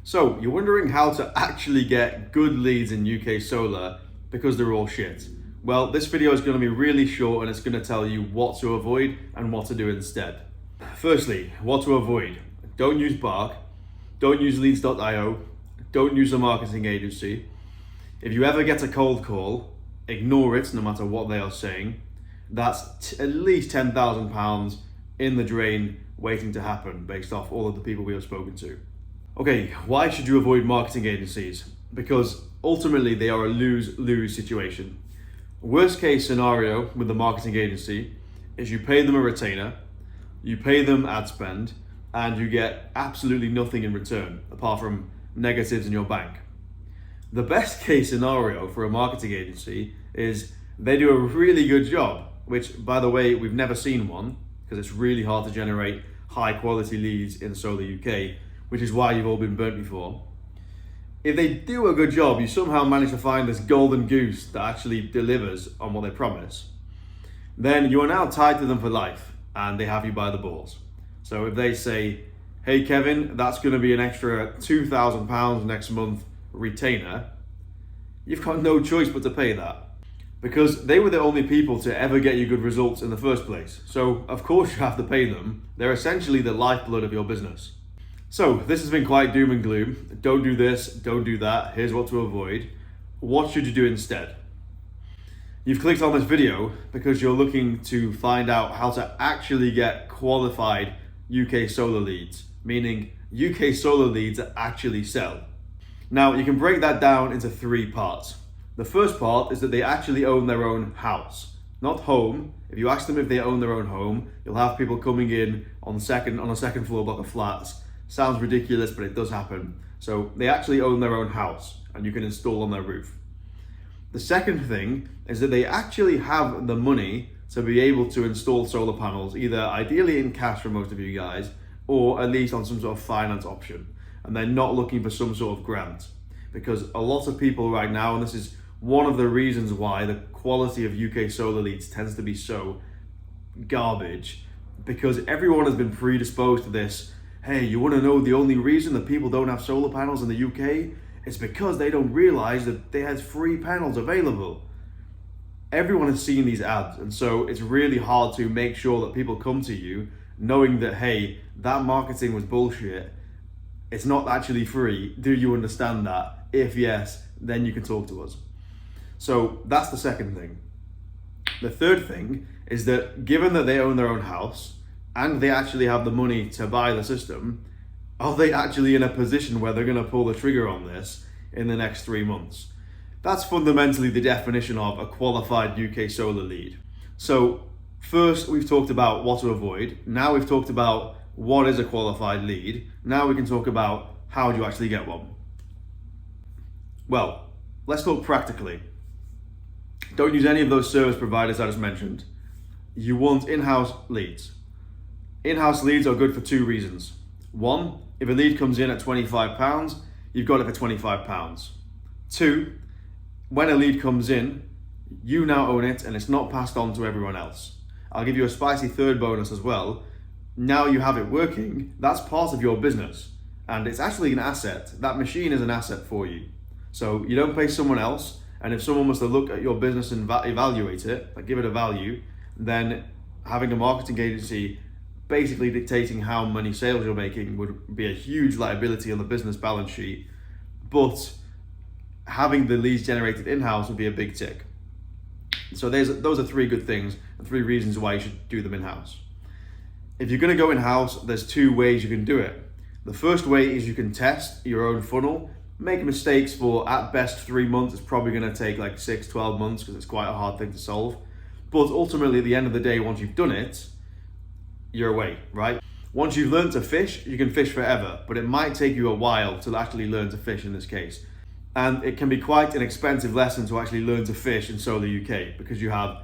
So, you're wondering how to actually get good leads in UK solar because they're all shit. Well, this video is going to be really short and it's going to tell you what to avoid and what to do instead. Firstly, what to avoid. Don't use Bark, don't use Leads.io, don't use a marketing agency. If you ever get a cold call, ignore it no matter what they are saying. That's at least £10,000 in the drain waiting to happen based off all of the people we have spoken to. Okay, why should you avoid marketing agencies? Because ultimately they are a lose-lose situation. Worst case scenario with the marketing agency is you pay them a retainer, you pay them ad spend, and you get absolutely nothing in return apart from negatives in your bank. The best case scenario for a marketing agency is they do a really good job, which by the way, we've never seen one because it's really hard to generate high quality leads in Solar UK, which is why you've all been burnt before. If they do a good job, you somehow manage to find this golden goose that actually delivers on what they promise, then you are now tied to them for life and they have you by the balls. So if they say, hey Kevin, that's going to be an extra £2,000 next month retainer, you've got no choice but to pay that because they were the only people to ever get you good results in the first place. So of course you have to pay them. They're essentially the lifeblood of your business. So this has been quite doom and gloom. Don't do this, don't do that. Here's what to avoid. What should you do instead? You've clicked on this video because you're looking to find out how to actually get qualified UK solar leads, meaning UK solar leads that actually sell. Now you can break that down into three parts. The first part is that they actually own their own house, not home. If you ask them if they own their own home, you'll have people coming in on a second floor block of flats. Sounds ridiculous, but it does happen. So they actually own their own house and you can install on their roof. The second thing is that they actually have the money to be able to install solar panels, either ideally in cash for most of you guys, or at least on some sort of finance option. And they're not looking for some sort of grant. Because a lot of people right now, and this is one of the reasons why the quality of UK solar leads tends to be so garbage, because everyone has been predisposed to this. Hey, you want to know the only reason that people don't have solar panels in the UK? It's because they don't realize that there's free panels available. Everyone has seen these ads, and so it's really hard to make sure that people come to you knowing that, hey, that marketing was bullshit. It's not actually free. Do you understand that? If yes, then you can talk to us. So that's the second thing. The third thing is that given that they own their own house, and they actually have the money to buy the system, are they actually in a position where they're going to pull the trigger on this in the next 3 months? That's fundamentally the definition of a qualified UK solar lead. So first we've talked about what to avoid. Now we've talked about what is a qualified lead. Now we can talk about how do you actually get one. Well, let's talk practically. Don't use any of those service providers I just mentioned. You want in-house leads. In-house leads are good for two reasons. One, if a lead comes in at £25, you've got it for £25. Two, when a lead comes in, you now own it and it's not passed on to everyone else. I'll give you a spicy third bonus as well. Now you have it working, that's part of your business and it's actually an asset. That machine is an asset for you. So you don't pay someone else, and if someone was to look at your business and evaluate it, like give it a value, then having a marketing agency basically dictating how many sales you're making would be a huge liability on the business balance sheet, but having the leads generated in-house would be a big tick. So those are three good things and three reasons why you should do them in-house. If you're going to go in-house, there's two ways you can do it. The first way is you can test your own funnel, make mistakes for at best 3 months. It's probably going to take like 6-12 months because it's quite a hard thing to solve. But ultimately at the end of the day, once you've done it, you're away, right? Once you've learned to fish, you can fish forever, but it might take you a while to actually learn to fish in this case. And it can be quite an expensive lesson to actually learn to fish in Solar UK because you have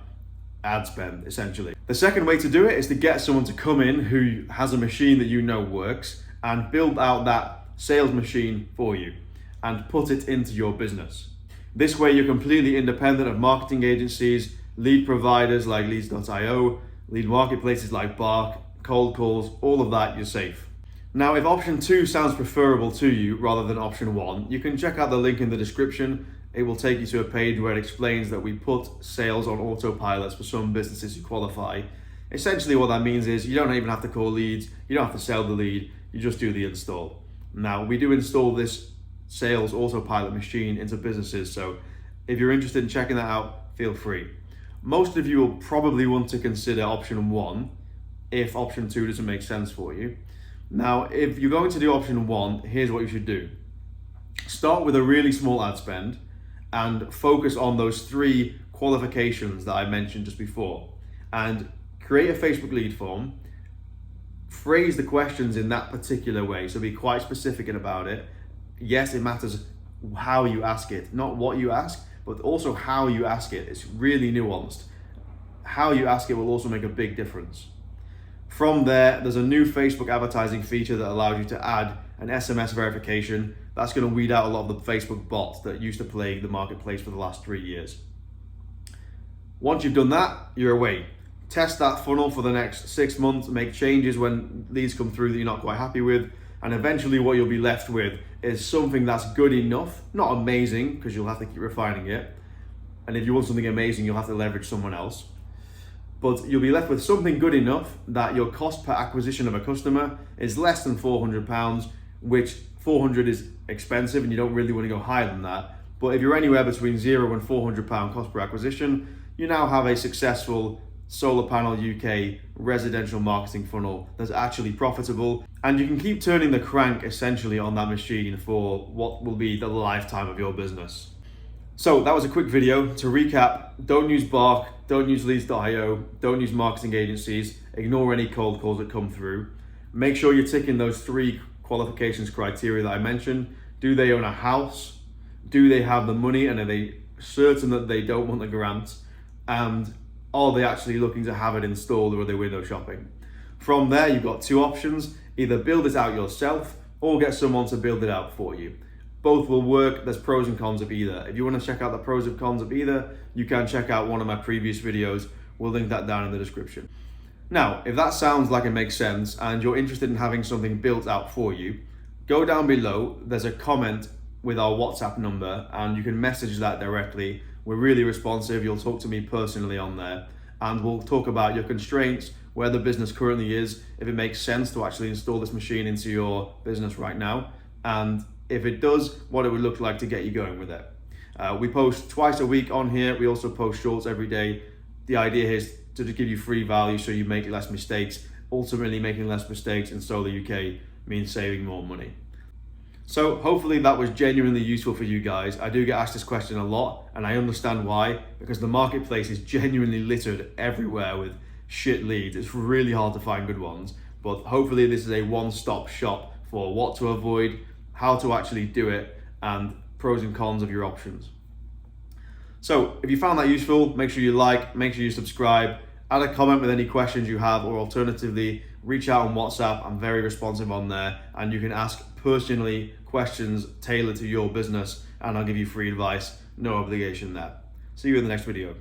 ad spend essentially. The second way to do it is to get someone to come in who has a machine that you know works and build out that sales machine for you and put it into your business. This way you're completely independent of marketing agencies, lead providers like Leads.io, lead marketplaces like Bark, cold calls, all of that, you're safe. Now, if option 2 sounds preferable to you rather than option 1, you can check out the link in the description. It will take you to a page where it explains that we put sales on autopilots for some businesses who qualify. Essentially what that means is you don't even have to call leads, you don't have to sell the lead, you just do the install. Now, we do install this sales autopilot machine into businesses, so if you're interested in checking that out, feel free. Most of you will probably want to consider option 1 if option 2 doesn't make sense for you. Now, if you're going to do option 1, here's what you should do. Start with a really small ad spend and focus on those 3 qualifications that I mentioned just before. And create a Facebook lead form, phrase the questions in that particular way, so be quite specific about it. Yes, it matters how you ask it, not what you ask, but also how you ask it. It's really nuanced. How you ask it will also make a big difference. From there's a new Facebook advertising feature that allows you to add an SMS verification. That's going to weed out a lot of the Facebook bots that used to plague the marketplace for the last 3 years. Once you've done that, you're away. Test that funnel for the next 6 months, make changes when leads come through that you're not quite happy with, and eventually what you'll be left with is something that's good enough, not amazing, because you'll have to keep refining it. And if you want something amazing, you'll have to leverage someone else. But you'll be left with something good enough that your cost per acquisition of a customer is less than £400, which 400 is expensive and you don't really want to go higher than that. But if you're anywhere between £0 and £400 cost per acquisition, you now have a successful Solar Panel UK residential marketing funnel that's actually profitable, and you can keep turning the crank essentially on that machine for what will be the lifetime of your business. So that was a quick video. To recap, don't use Bark, don't use Leads.io, don't use marketing agencies, ignore any cold calls that come through. Make sure you're ticking those 3 qualifications criteria that I mentioned. Do they own a house? Do they have the money, and are they certain that they don't want the grant? And are they actually looking to have it installed, or are they window shopping? From there, you've got 2 options. Either build it out yourself or get someone to build it out for you. Both will work. There's pros and cons of either. If you want to check out the pros and cons of either, you can check out one of my previous videos. We'll link that down in the description. Now, if that sounds like it makes sense and you're interested in having something built out for you, go down below. There's a comment with our WhatsApp number and you can message that directly. We're really responsive. You'll talk to me personally on there, and we'll talk about your constraints, where the business currently is, if it makes sense to actually install this machine into your business right now, and if it does, what it would look like to get you going with it. We post twice a week on here. We also post shorts every day. The idea here is to give you free value so you make less mistakes. Ultimately, making less mistakes in Solar UK means saving more money. So hopefully that was genuinely useful for you guys. I do get asked this question a lot, and I understand why, because the marketplace is genuinely littered everywhere with shit leads. It's really hard to find good ones, but hopefully this is a one-stop shop for what to avoid, how to actually do it, and pros and cons of your options. So if you found that useful, make sure you like, make sure you subscribe, add a comment with any questions you have, or alternatively, reach out on WhatsApp. I'm very responsive on there, and you can ask personally questions tailored to your business, and I'll give you free advice, no obligation there. See you in the next video.